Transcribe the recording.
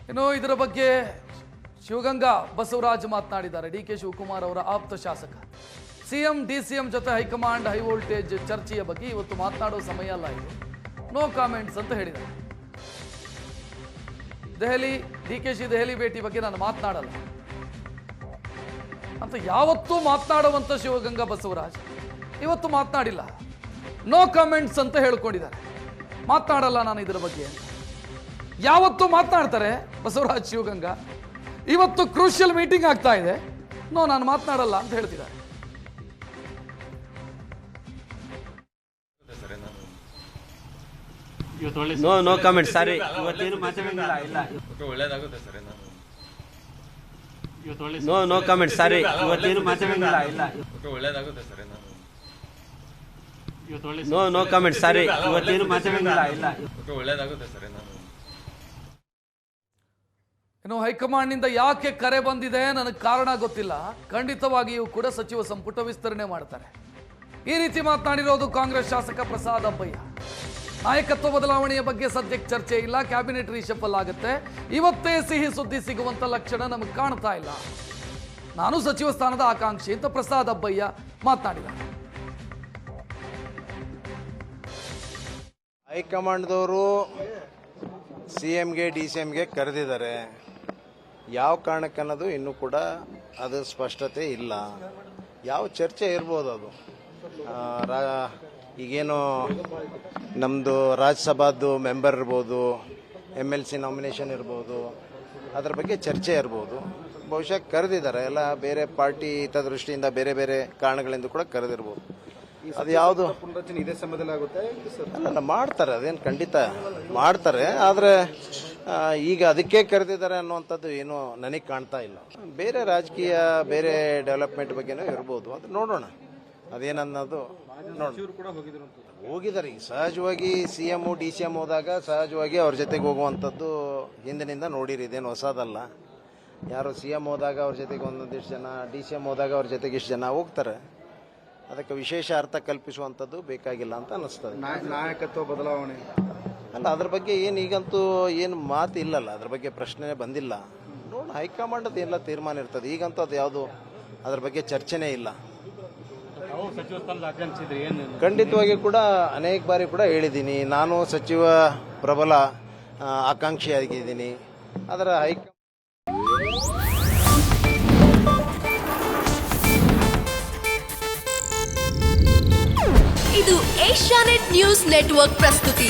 ಇನ್ನು ಇದರ ಬಗ್ಗೆ ಶಿವಗಂಗಾ ಬಸವರಾಜ್ ಮಾತನಾಡಿದ್ದಾರೆ. ಡಿ ಕೆ ಶಿವಕುಮಾರ್ ಅವರ ಆಪ್ತ ಶಾಸಕ. ಸಿಎಂ ಡಿಸಿಎಂ ಜೊತೆ ಹೈಕಮಾಂಡ್ ಹೈ ವೋಲ್ಟೇಜ್ ಚರ್ಚೆಯ ಬಗ್ಗೆ ಇವತ್ತು ಮಾತನಾಡೋ ಸಮಯ ಅಲ್ಲ ಇದು, ನೋ ಕಾಮೆಂಟ್ಸ್ ಅಂತ ಹೇಳಿದ್ದಾರೆ. ದೆಹಲಿ ಭೇಟಿ ಬಗ್ಗೆ ನಾನು ಮಾತನಾಡಲ್ಲ ಅಂತ ಯಾವತ್ತೂ ಮಾತನಾಡುವಂಥ ಶಿವಗಂಗಾ ಬಸವರಾಜ್ ಇವತ್ತು ಮಾತನಾಡಿಲ್ಲ, ನೋ ಕಾಮೆಂಟ್ಸ್ ಅಂತ ಹೇಳ್ಕೊಂಡಿದ್ದಾರೆ. ಮಾತನಾಡಲ್ಲ ನಾನು ಇದರ ಬಗ್ಗೆ ಅಂತ. ಯಾವತ್ತೂ ಮಾತನಾಡ್ತಾರೆ ಬಸವರಾಜ್ ಶಿವಗಂಗಾ, ಇವತ್ತು ಕ್ರೂಷಿಯಲ್ ಮೀಟಿಂಗ್ ಆಗ್ತಾ ಇದೆ, ನಾನು ಮಾತನಾಡಲ್ಲ ಅಂತ ಹೇಳ್ತಿದ್ದಾರೆ. ನೋ ಕಾಮೆಂಟ್ ಸಾರಿ, ಇವತ್ತೇನು ಮಾತಾಡಂಗಿಲ್ಲ. ಇಲ್ಲ ಒಳ್ಳೇದಾಗುತ್ತೆ ಸರ್. ನೋ ಕಾಮೆಂಟ್ ಸಾರಿ, ಇವತ್ತೇನು ಮಾತಾಡಂಗಿಲ್ಲ. ಇಲ್ಲ ಒಳ್ಳೇದಾಗುತ್ತೆ ಸರ್. ನೋ ಕಾಮೆಂಟ್ ಸಾರಿ, ಇವತ್ತೇನು ಮಾತಾಡಂಗಿಲ್ಲ. ಇಲ್ಲ ಒಳ್ಳೇದಾಗುತ್ತೆ ಸರ್. ಇನ್ನು ಹೈಕಮಾಂಡ್ನಿಂದ ಯಾಕೆ ಕರೆ ಬಂದಿದೆ ನನಗೆ ಕಾರಣ ಗೊತ್ತಿಲ್ಲ, ಖಂಡಿತವಾಗಿಯೂ ಕೂಡ ಸಚಿವ ಸಂಪುಟ ವಿಸ್ತರಣೆ ಮಾಡ್ತಾರೆ. ಈ ರೀತಿ ಮಾತನಾಡಿರೋದು ಕಾಂಗ್ರೆಸ್ ಶಾಸಕ ಪ್ರಸಾದ್ ಅಬ್ಬಯ್ಯ. ನಾಯಕತ್ವ ಬದಲಾವಣೆಯ ಬಗ್ಗೆ ಸದ್ಯಕ್ಕೆ ಚರ್ಚೆ ಇಲ್ಲ, ಕ್ಯಾಬಿನೆಟ್ ರೀಶಫಲ್ ಆಗುತ್ತೆ, ಇವತ್ತೇ ಸಿಹಿ ಸುದ್ದಿ ಸಿಗುವಂತ ಲಕ್ಷಣ ನಮಗೆ ಕಾಣ್ತಾ ಇಲ್ಲ, ನಾನು ಸಚಿವ ಸ್ಥಾನದ ಆಕಾಂಕ್ಷಿ ಅಂತ ಪ್ರಸಾದ್ ಅಬ್ಬಯ್ಯ ಮಾತನಾಡಿದ್ದಾರೆ. ಹೈಕಮಾಂಡ್ದವರು ಸಿಎಂಗೆ ಡಿಸಿಎಂಗೆ ಕರೆದಿದ್ದಾರೆ. ಯಾವ ಕಾರಣಕ್ಕನ್ನೋದು ಇನ್ನೂ ಕೂಡ ಅದು ಸ್ಪಷ್ಟತೆ ಇಲ್ಲ. ಯಾವ ಚರ್ಚೆ ಇರ್ಬೋದು ಅದು. ಈಗೇನು ನಮ್ಮದು ರಾಜ್ಯಸಭಾದ್ದು ಮೆಂಬರ್ ಇರ್ಬೋದು, MLC ನಾಮಿನೇಷನ್ ಇರ್ಬೋದು, ಅದರ ಬಗ್ಗೆ ಚರ್ಚೆ ಇರ್ಬೋದು. ಬಹುಶಃ ಕರೆದಿದ್ದಾರೆ, ಎಲ್ಲ ಬೇರೆ ಪಾರ್ಟಿ ಹಿತದೃಷ್ಟಿಯಿಂದ ಬೇರೆ ಬೇರೆ ಕಾರಣಗಳಿಂದ ಕೂಡ ಕರೆದಿರ್ಬೋದು. ಅದು ಯಾವುದು ಇದೇ ಸಮಯದಲ್ಲಿ ಆಗುತ್ತೆ ಅಲ್ಲ, ಮಾಡ್ತಾರೆ, ಅದೇನು ಖಂಡಿತ ಮಾಡ್ತಾರೆ. ಆದರೆ ಈಗ ಅದಕ್ಕೆ ಕರೆದಿದ್ದಾರೆ ಅನ್ನುವಂಥದ್ದು ಏನು ನನಗೆ ಕಾಣ್ತಾ ಇಲ್ಲ. ಬೇರೆ ರಾಜಕೀಯ ಬೇರೆ ಡೆವಲಪ್ಮೆಂಟ್ ಬಗ್ಗೆನೂ ಇರ್ಬೋದು, ಅದು ನೋಡೋಣ ಅದೇನನ್ನೋದು ನೋಡೋಣ. ಹೋಗಿದ್ದಾರೆ ಈಗ ಸಹಜವಾಗಿ CM DCM ಹೋದಾಗ ಸಹಜವಾಗಿ ಅವ್ರ ಜೊತೆಗೆ ಹೋಗುವಂಥದ್ದು ಹಿಂದಿನಿಂದ ನೋಡಿರಿ, ಇದೇನು ಹೊಸದಲ್ಲ. ಯಾರು CM ಹೋದಾಗ ಅವ್ರ ಜೊತೆಗೆ ಒಂದೊಂದಿಷ್ಟು ಜನ, DCM ಹೋದಾಗ ಅವ್ರ ಜೊತೆಗೆ ಇಷ್ಟು ಜನ ಹೋಗ್ತಾರೆ. ಅದಕ್ಕೆ ವಿಶೇಷ ಅರ್ಥ ಕಲ್ಪಿಸುವಂಥದ್ದು ಬೇಕಾಗಿಲ್ಲ ಅಂತ ಅನ್ನಿಸ್ತದೆ. ನಾಯಕತ್ವ ಬದಲಾವಣೆ ಅಲ್ಲ, ಅದ್ರ ಬಗ್ಗೆ ಏನು ಈಗಂತೂ ಏನು ಮಾತು ಇಲ್ಲಲ್ಲ, ಅದ್ರ ಬಗ್ಗೆ ಪ್ರಶ್ನೆ ಬಂದಿಲ್ಲ. ನೋಡೋಣ, ಹೈಕಮಾಂಡ್ ಎಲ್ಲ ತೀರ್ಮಾನ ಇರ್ತದೆ. ಈಗಂತೂ ಅದು ಯಾವುದು ಅದ್ರ ಬಗ್ಗೆ ಚರ್ಚೆನೇ ಇಲ್ಲ. ಖಂಡಿತವಾಗಿ ಕೂಡ ಅನೇಕ ಬಾರಿ ಕೂಡ ಹೇಳಿದ್ದೀನಿ, ನಾನು ಸಚಿವ ಪ್ರಬಲ ಆಕಾಂಕ್ಷಿಯಾಗಿದ್ದೀನಿ. ಅದರ ಇದು ಏಷ್ಯಾನೆಟ್ ನ್ಯೂಸ್ ನೆಟ್ವರ್ಕ್ ಪ್ರಸ್ತುತಿ.